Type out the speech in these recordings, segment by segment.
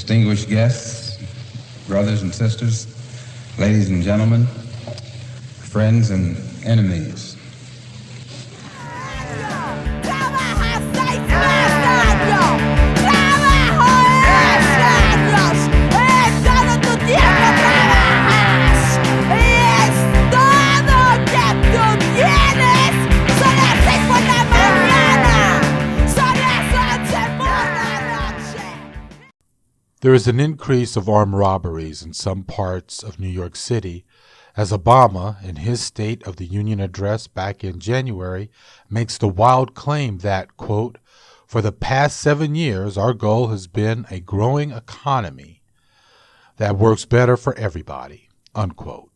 distinguished guests, brothers and sisters, ladies and gentlemen, friends and enemies. There is an increase of armed robberies in some parts of New York City as Obama, in his State of the Union address back in January, makes the wild claim that, quote, "For the past 7 years, our goal has been a growing economy that works better for everybody," unquote.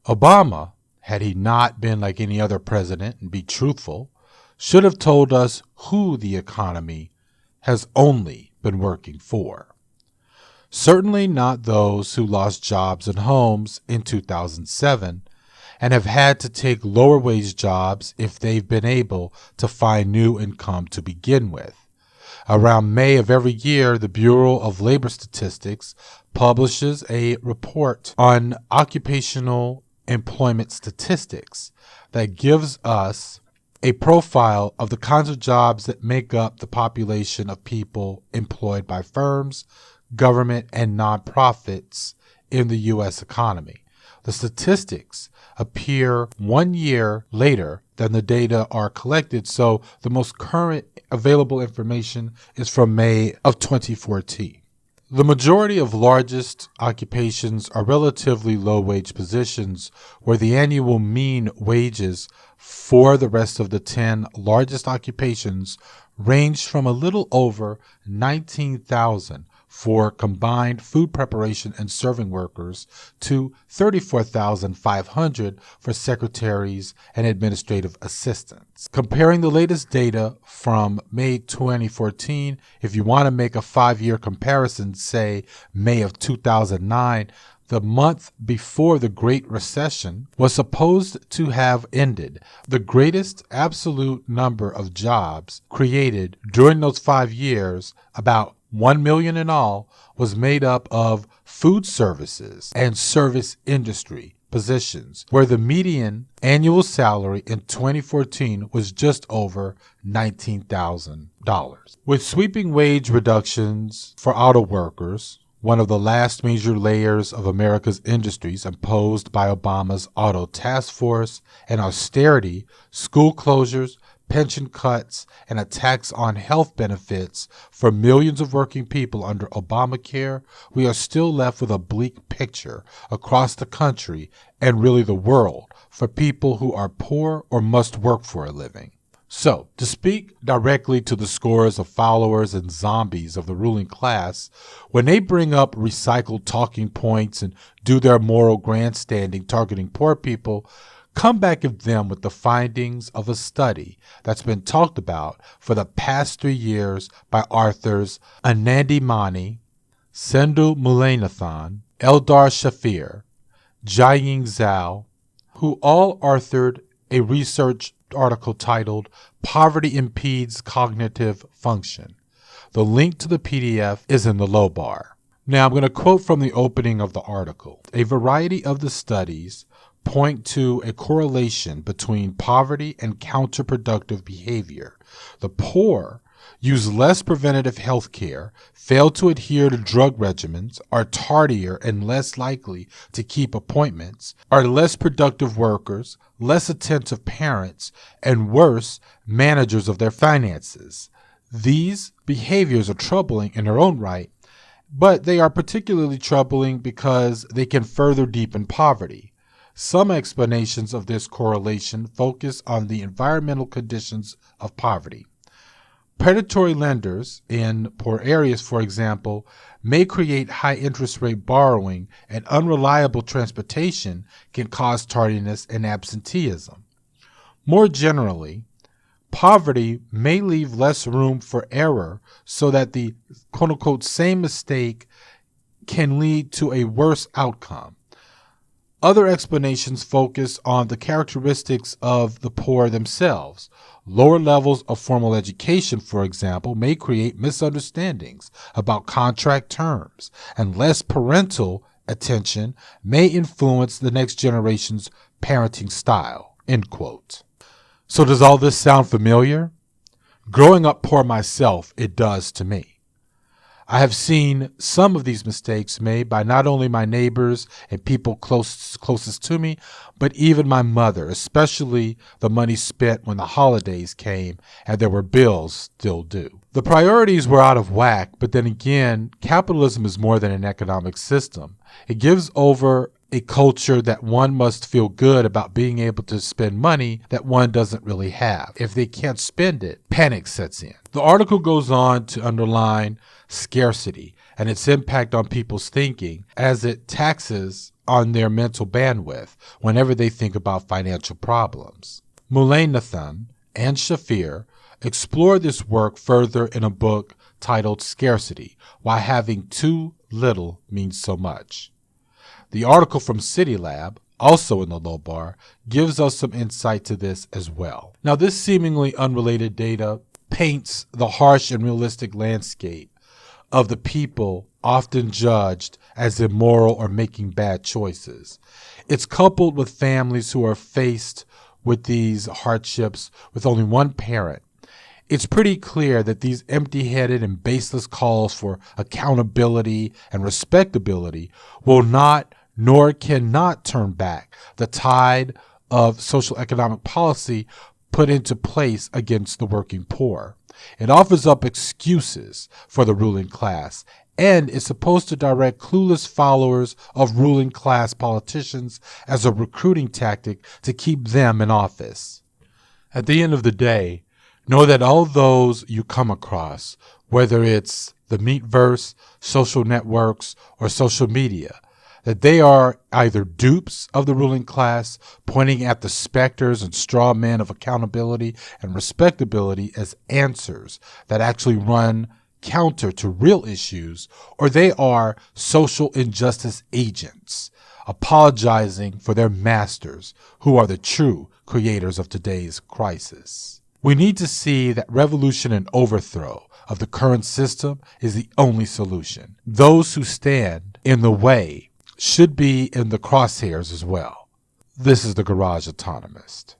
Obama, had he not been like any other president and be truthful, should have told us who the economy has only been working for. Certainly not those who lost jobs and homes in 2007 and have had to take lower wage jobs if they've been able to find new income to begin with. Around May of every year, the Bureau of Labor Statistics publishes a report on occupational employment statistics that gives us a profile of the kinds of jobs that make up the population of people employed by firms, government, and nonprofits in the U.S. economy. The statistics appear 1 year later than the data are collected, so the most current available information is from May of 2014. The majority of largest occupations are relatively low-wage positions where the annual mean wages for the rest of the 10 largest occupations range from a little over $19,000 for combined food preparation and serving workers to $34,500 for secretaries and administrative assistants. Comparing the latest data from May 2014, if you want to make a 5-year comparison, say May of 2009, the month before the Great Recession was supposed to have ended. The greatest absolute number of jobs created during those 5 years, about 1 million in all, was made up of food services and service industry positions, where the median annual salary in 2014 was just over $19,000. With sweeping wage reductions for auto workers, one of the last major layers of America's industries imposed by Obama's auto task force, and austerity, school closures, pension cuts, and attacks on health benefits for millions of working people under Obamacare, we are still left with a bleak picture across the country and really the world for people who are poor or must work for a living. So, to speak directly to the scores of followers and zombies of the ruling class, when they bring up recycled talking points and do their moral grandstanding targeting poor people, come back at them with the findings of a study that's been talked about for the past 3 years by authors Anandi Mani, Sendhu Mullainathan, Eldar Shafir, Jiaying Zhao, who all authored a research article titled "Poverty Impedes Cognitive Function." The link to the PDF is in the low bar. Now I'm going to quote from the opening of the article. A variety of the studies point to a correlation between poverty and counterproductive behavior. The poor use less preventative health care, fail to adhere to drug regimens, are tardier and less likely to keep appointments, are less productive workers, less attentive parents, and worse managers of their finances. These behaviors are troubling in their own right, but they are particularly troubling because they can further deepen poverty. Some explanations of this correlation focus on the environmental conditions of poverty. Predatory lenders in poor areas, for example, may create high interest rate borrowing, and unreliable transportation can cause tardiness and absenteeism. More generally, poverty may leave less room for error so that the quote-unquote same mistake can lead to a worse outcome. Other explanations focus on the characteristics of the poor themselves. Lower levels of formal education, for example, may create misunderstandings about contract terms, and less parental attention may influence the next generation's parenting style. End quote. So does all this sound familiar? Growing up poor myself, it does to me. I have seen some of these mistakes made by not only my neighbors and people closest to me, but even my mother, especially the money spent when the holidays came and there were bills still due. The priorities were out of whack, but then again, capitalism is more than an economic system. It gives over a culture that one must feel good about being able to spend money that one doesn't really have. If they can't spend it, panic sets in. The article goes on to underline scarcity and its impact on people's thinking as it taxes on their mental bandwidth whenever they think about financial problems. Mullainathan and Shafir explore this work further in a book titled Scarcity: Why Having Too Little Means So Much. The article from CityLab, also in the low bar, gives us some insight to this as well. Now, this seemingly unrelated data paints the harsh and realistic landscape of the people often judged as immoral or making bad choices. It's coupled with families who are faced with these hardships with only one parent. It's pretty clear that these empty-headed and baseless calls for accountability and respectability will not nor cannot turn back the tide of social economic policy put into place against the working poor. It offers up excuses for the ruling class and is supposed to direct clueless followers of ruling class politicians as a recruiting tactic to keep them in office. At the end of the day, know that all those you come across, whether it's the Meatverse, social networks, or social media, that they are either dupes of the ruling class, pointing at the specters and straw men of accountability and respectability as answers that actually run counter to real issues, or they are social injustice agents, apologizing for their masters, who are the true creators of today's crisis. We need to see that revolution and overthrow of the current system is the only solution. Those who stand in the way should be in the crosshairs as well. This is the Garage Autonomist.